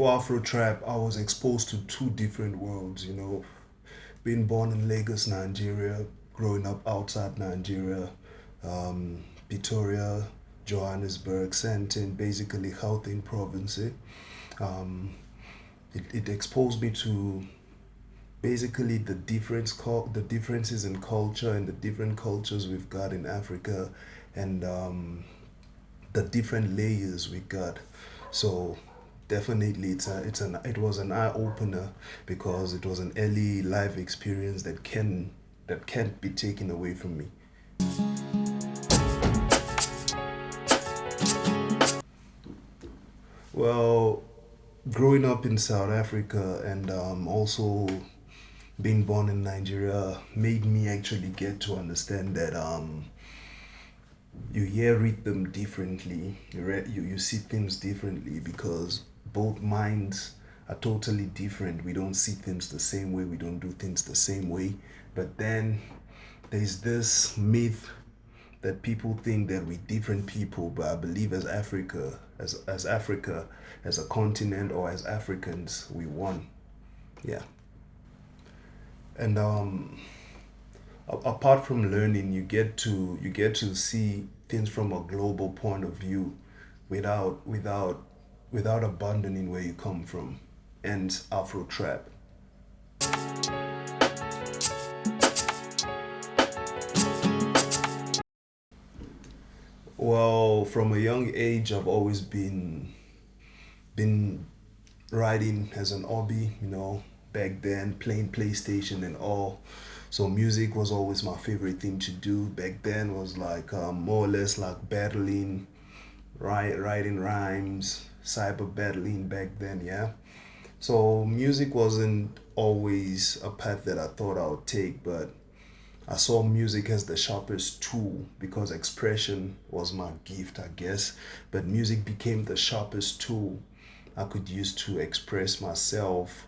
for Afro-Trap, I was exposed to two different worlds, being born in Lagos, Nigeria, growing up outside Nigeria, Pretoria, Johannesburg, Sandton, basically Gauteng province. Um, it exposed me to basically the differences in culture and the different cultures we've got in Africa, and the different layers we got. So definitely it was an eye opener because it was an early life experience that can't be taken away from me. Well, growing up in South Africa and also being born in Nigeria made me actually get to understand that you hear rhythm differently, you see things differently because both minds are totally different. We don't see things the same way, we don't do things the same way. But then there's this myth that people think that we're different people, but I believe as Africa, as a continent or as Africans, we one. Yeah. And apart from learning, you get to see things from a global point of view without without without abandoning where you come from. And Afro trap. Well, from a young age, I've always been writing as an hobby. Back then playing PlayStation and all. So music was always my favorite thing to do. Back then was like more or less like battling, writing rhymes, cyber battling back then. Yeah. So music wasn't always a path that I thought I would take, but I saw music as the sharpest tool because expression was my gift, I guess. But music became the sharpest tool I could use to express myself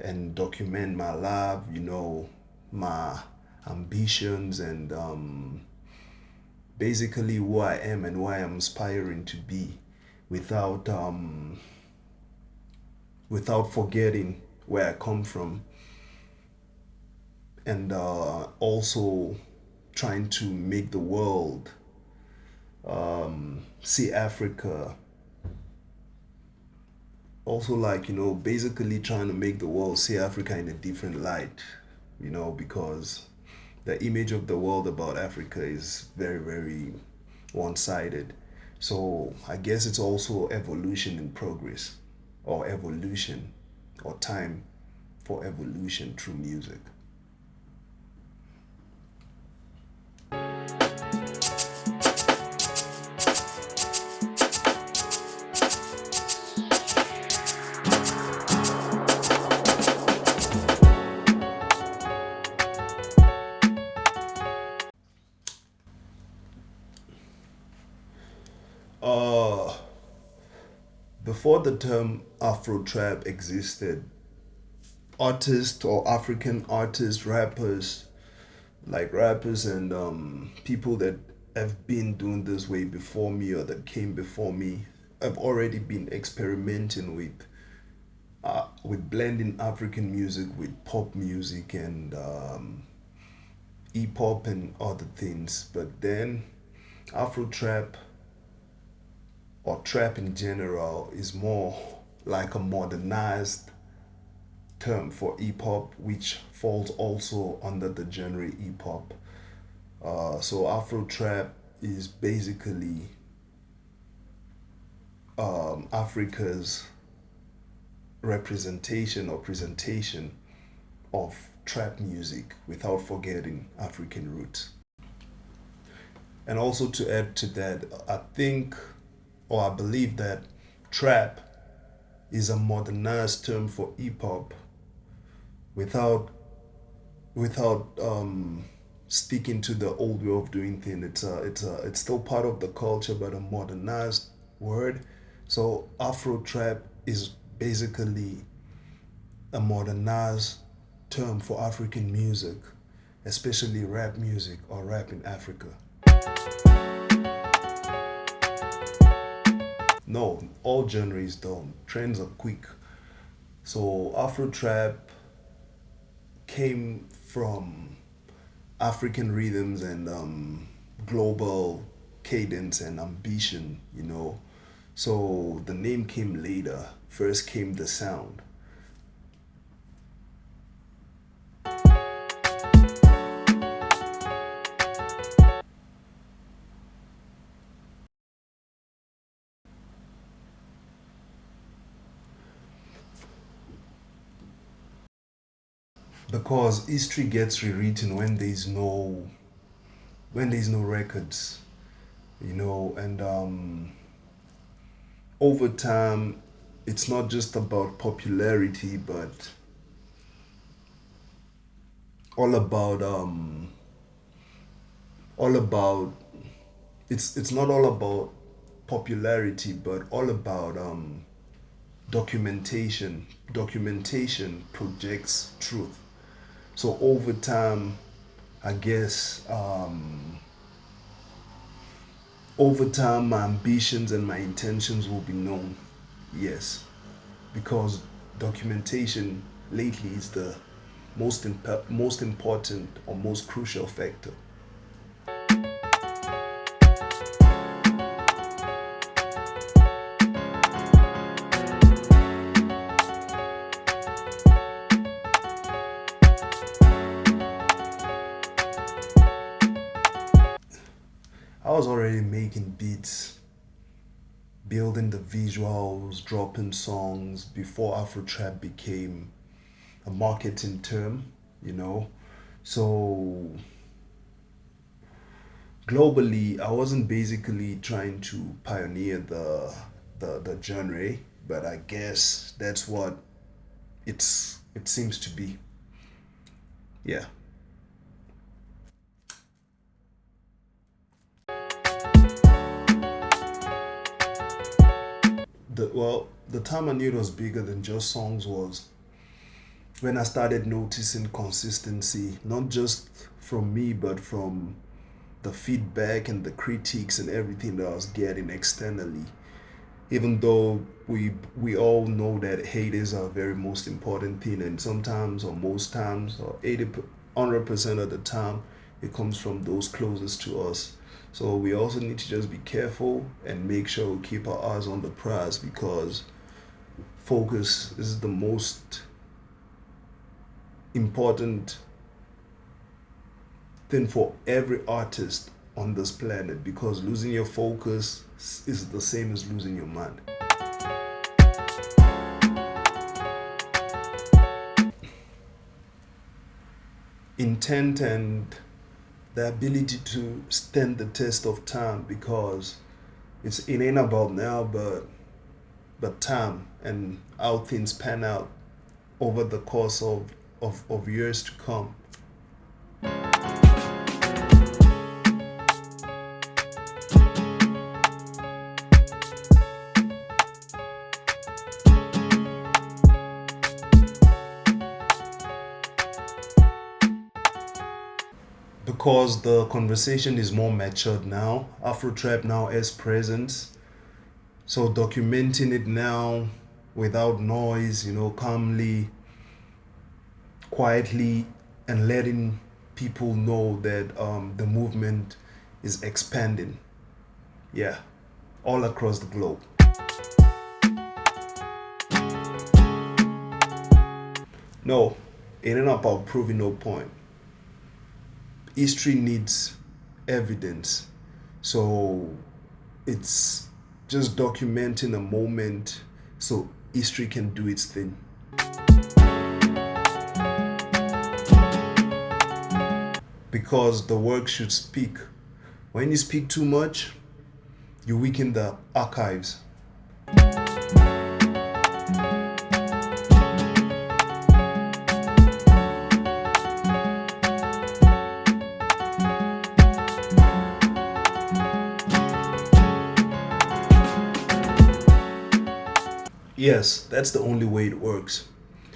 and document my life, my ambitions, and basically who I am and who I am aspiring to be without without forgetting where I come from, and also trying to make the world see Africa, also like basically trying to make the world see Africa in a different light, because the image of the world about Africa is very, very one-sided. So I guess it's also evolution in progress, or evolution, or time for evolution through music. uh Before the term Afro trap existed, artists or African artists, rappers and people that have been doing this way before me or that came before me have already been experimenting with blending African music with pop music and hip hop and other things. But then Afro trap or trap in general is more like a modernized term for hip hop, which falls also under the genre hip hop. So Afro trap is basically Africa's representation or presentation of trap music without forgetting African roots. And also to add to that, I think or I believe that trap is a modernized term for hip hop without sticking to the old way of doing things. It's still part of the culture, but a modernized word. So Afro trap is basically a modernized term for African music, especially rap music or rap in Africa. No, all genres don't. Trends are quick. So Afro Trap came from African rhythms and global cadence and ambition, you know. So the name came later. First came the sound. Because history gets rewritten when there's no records, you know, and over time it's not just about popularity but all about all about it's not all about popularity but all about documentation projects truth. So over time, I guess over time my ambitions and my intentions will be known. Yes, because documentation lately is the most important or most crucial factor. I was already making beats, building the visuals, dropping songs before Afro-Trap became a marketing term, you know. So globally, I wasn't basically trying to pioneer the genre, but I guess that's what it seems to be. Yeah. The time I knew it was bigger than just songs was when I started noticing consistency, not just from me, but from the feedback and the critiques and everything that I was getting externally. Even though we all know that haters are very most important thing, and sometimes or most times or 100% of the time it comes from those closest to us. So we also need to just be careful and make sure we keep our eyes on the prize because focus is the most important thing for every artist on this planet because losing your focus is the same as losing your mind. Intent and the ability to stand the test of time because it ain't about now but time and how things pan out over the course of years to come. Because the conversation is more matured now, Afro Trap now has presence. So documenting it now without noise, you know, calmly, quietly, and letting people know that the movement is expanding. Yeah, all across the globe. No, it ain't about proving no point. History needs evidence. So it's just documenting a moment so history can do its thing. Because the work should speak. When you speak too much, you weaken the archives. Yes, that's the only way it works.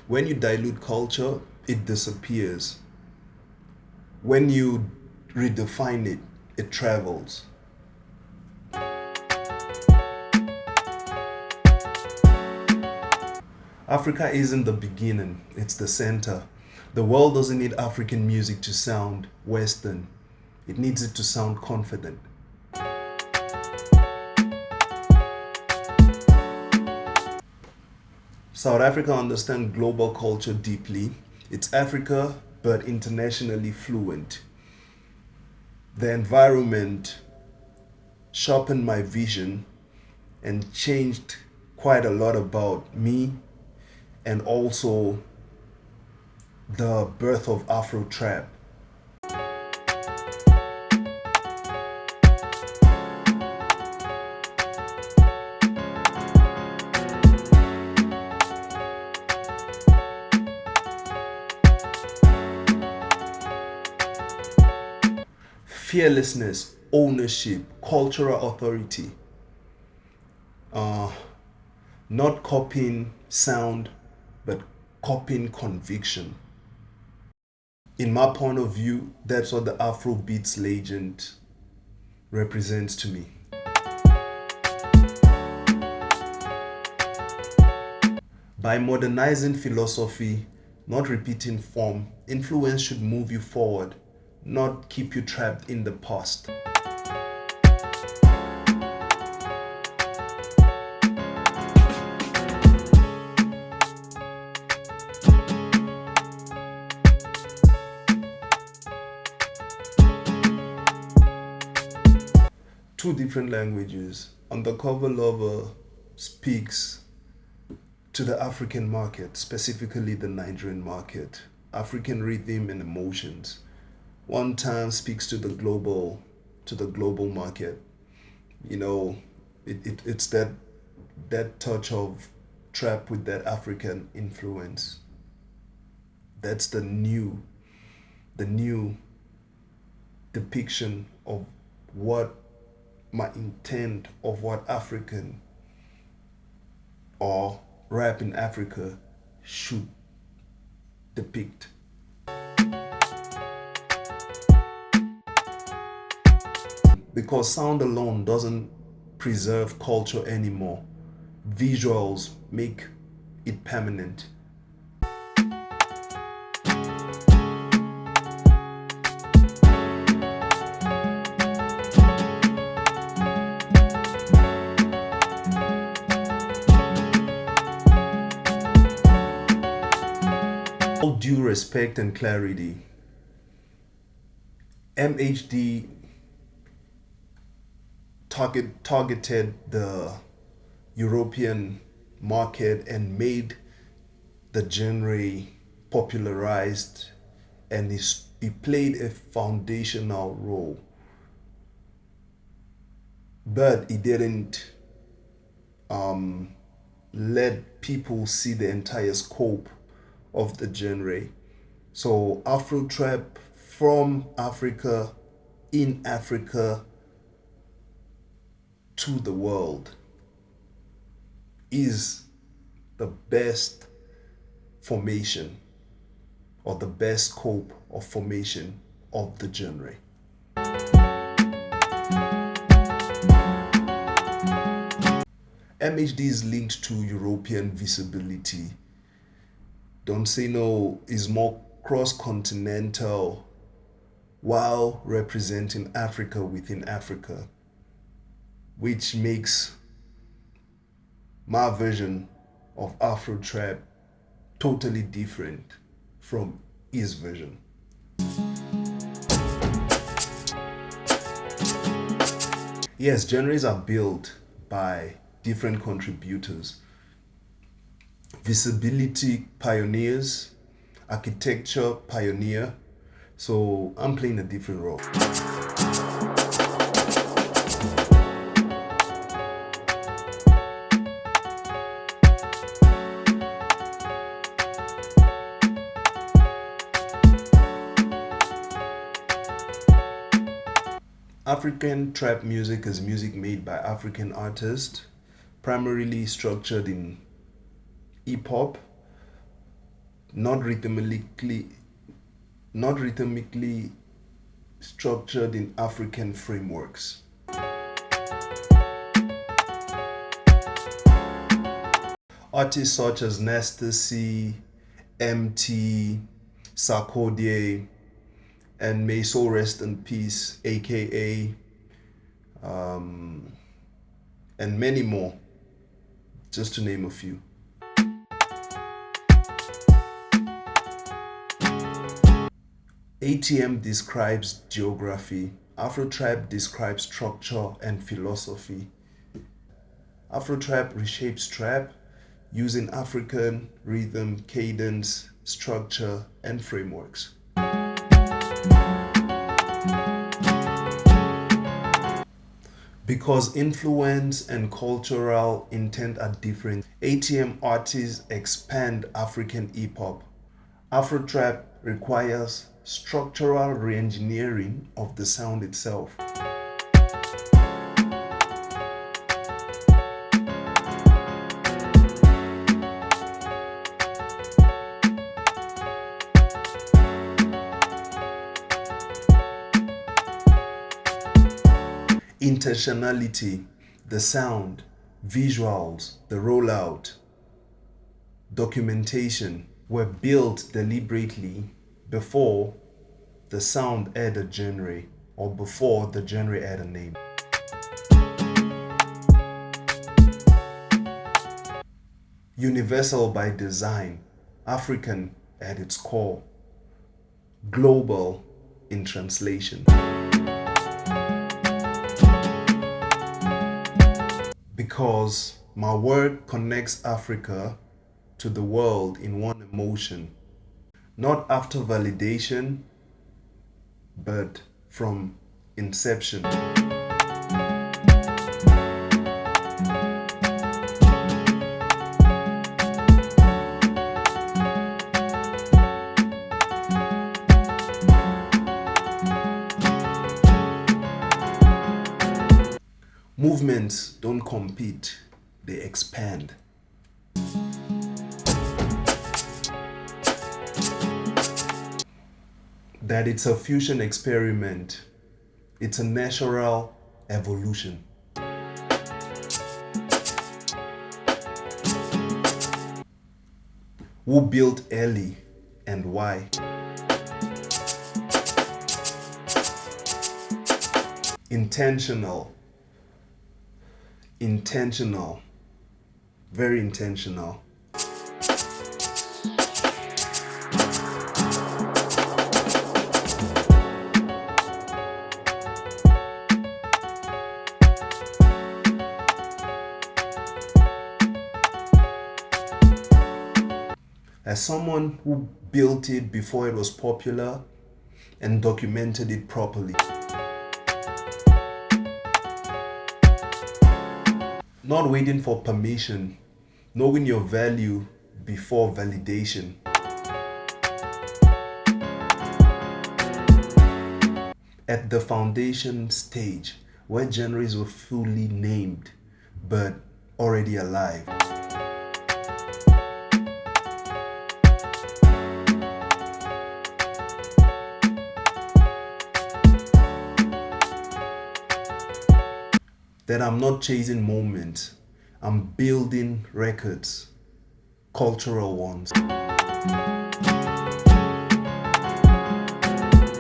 When you dilute culture, it disappears. When you redefine it, it travels. Africa isn't the beginning, it's the center. The world doesn't need African music to sound Western, it needs it to sound confident. South Africa understands global culture deeply. It's Africa, but internationally fluent. The environment sharpened my vision and changed quite a lot about me and also the birth of Afro-Trap. Fearlessness, ownership, cultural authority. Uh, Not copying sound, but copying conviction. In my point of view, that's what the Afrobeats legend represents to me. By modernizing philosophy, not repeating form, influence should move you forward, not keep you trapped in the past. Two different languages. Undercover Lover speaks to the African market, specifically the Nigerian market, African rhythm and emotions. One time speaks to the global market. You know, it's that touch of trap with that African influence. That's the new depiction of what my intent of what African or rap in Africa should depict. Because sound alone doesn't preserve culture anymore. Visuals make it permanent. All due respect and clarity, MHD targeted the European market and made the genre popularized, and he played a foundational role. But he didn't let people see the entire scope of the genre. So Afro trap from Africa, in Africa, to the world is the best formation or the best scope of formation of the genre. MHD is linked to European visibility. Don't Say No is more cross-continental while representing Africa within Africa, which makes my version of Afro Trap totally different from his version. Yes, genres are built by different contributors. Visibility pioneers, architecture pioneer. So I'm playing a different role. African trap music is music made by African artists, primarily structured in hip hop, not rhythmically structured in African frameworks. Artists such as Nasty C, MT, Sarkodie, and may so rest in peace, aka, and many more, just to name a few. ATM describes geography, Afro-Trap describes structure and philosophy. Afro-Trap reshapes trap using African rhythm, cadence, structure, and frameworks. Because influence and cultural intent are different, ATM artists expand African hip hop. Afro-Trap requires structural re-engineering of the sound itself. Intentionality, the sound, visuals, the rollout, documentation were built deliberately before the sound had a genre or before the genre had a name. Universal by design, African at its core, global in translation. Because my work connects Africa to the world in one emotion, not after validation, but from inception. Movements don't compete, they expand. That it's a fusion experiment, it's a natural evolution. Who built early and why? Intentional. Intentional. Very intentional. As someone who built it before it was popular and documented it properly. Not waiting for permission, knowing your value before validation. At the foundation stage, where genres were fully named but already alive. That I'm not chasing moments, I'm building records, cultural ones.